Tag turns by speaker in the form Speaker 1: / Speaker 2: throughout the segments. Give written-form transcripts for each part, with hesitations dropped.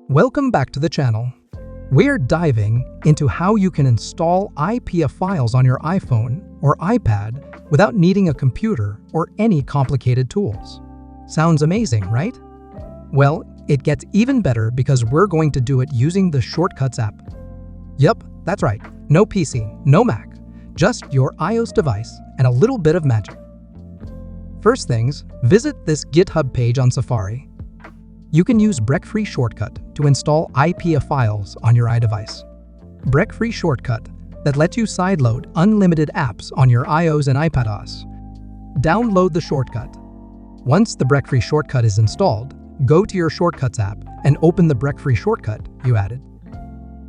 Speaker 1: Welcome back to the channel. We're diving into how you can install IPA Files on your iPhone or iPad without needing a computer or any complicated tools. Sounds amazing, right? Well, it gets even better because we're going to do it using the Shortcuts app. Yup, that's right. No PC, no Mac, just your iOS device and a little bit of magic. First things, visit this GitHub page on Safari. You can use break-free shortcut to install IPA Files on your iDevice. Break-free shortcut that lets you sideload unlimited apps on your iOS and iPadOS. Download the shortcut. Once the break-free shortcut is installed, go to your Shortcuts app and open the break-free shortcut you added.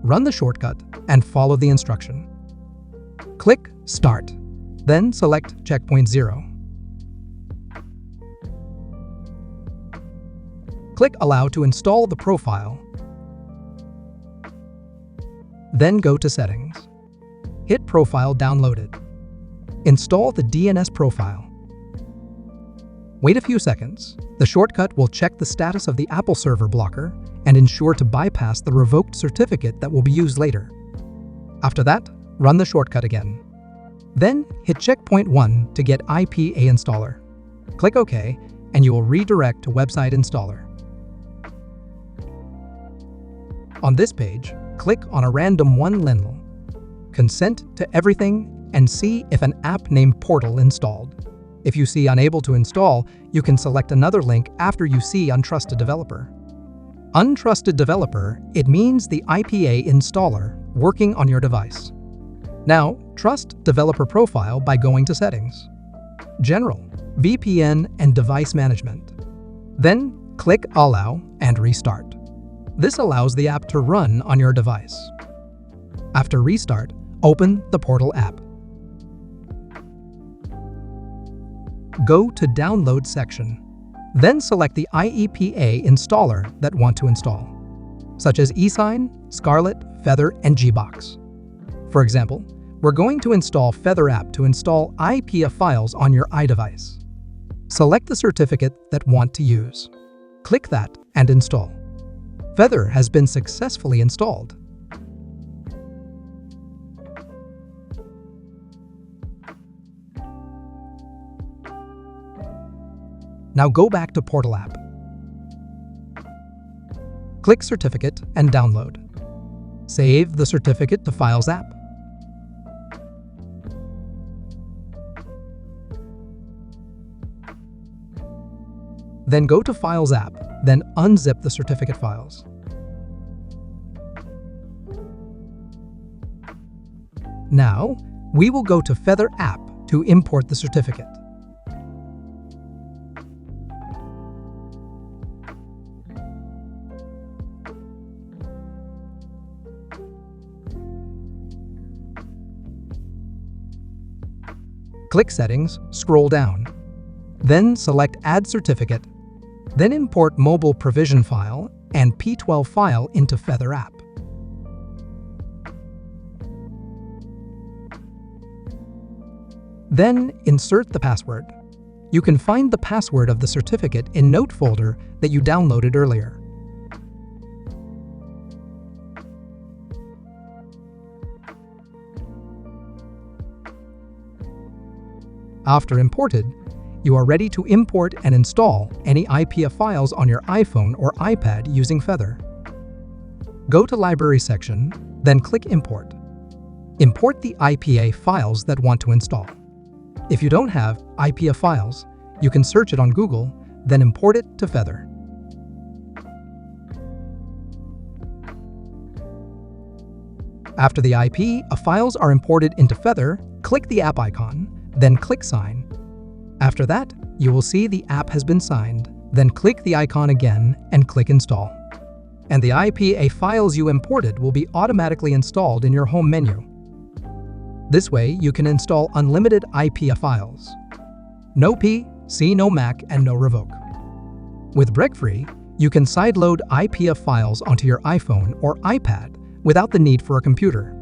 Speaker 1: Run the shortcut and follow the instruction. Click Start, then select Checkpoint 0. Click Allow to install the profile. Then go to Settings. Hit Profile Downloaded. Install the DNS profile. Wait a few seconds. The shortcut will check the status of the Apple server blocker and ensure to bypass the revoked certificate that will be used later. After that, run the shortcut again. Then hit Checkpoint 1 to get IPA Installer. Click OK, and you will redirect to Website Installer. On this page, click on a random one lentil. Consent to everything and see if an app named Portal installed. If you see Unable to install, you can select another link after you see Untrusted Developer. Untrusted Developer, it means the IPA installer working on your device. Now, trust Developer Profile by going to Settings, General, VPN, and Device Management. Then, click Allow and Restart. This allows the app to run on your device. After restart, open the Portal app. Go to Download section. Then select the IPA installer that want to install, such as esign, Scarlet, Feather, and gbox. For example, we're going to install Feather app to install IPA Files on your iDevice. Select the certificate that want to use. Click that and install. Feather has been successfully installed. Now go back to Portal app. Click Certificate and download. Save the certificate to Files app. Then go to Files app, then unzip the certificate files. Now, we will go to Feather app to import the certificate. Click Settings, scroll down. Then select Add Certificate. Then import Mobile Provision file and P12 file into Feather app. Then insert the password. You can find the password of the certificate in Note folder that you downloaded earlier. After imported, you are ready to import and install any IPA files on your iPhone or iPad using Feather. Go to Library section, then click Import. Import the IPA files that want to install. If you don't have IPA Files, you can search it on Google, then import it to Feather. After the IPA files are imported into Feather, click the app icon, then click Sign. After that, you will see the app has been signed, then click the icon again and click Install. And the IPA files you imported will be automatically installed in your home menu. This way, you can install unlimited IPA files. No PC, no Mac, and no revoke. With break-free, you can sideload IPA files onto your iPhone or iPad without the need for a computer.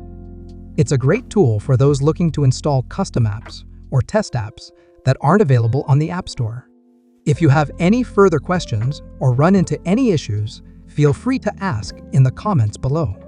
Speaker 1: It's a great tool for those looking to install custom apps or test apps that aren't available on the App Store. If you have any further questions or run into any issues, Feel free to ask in the comments below.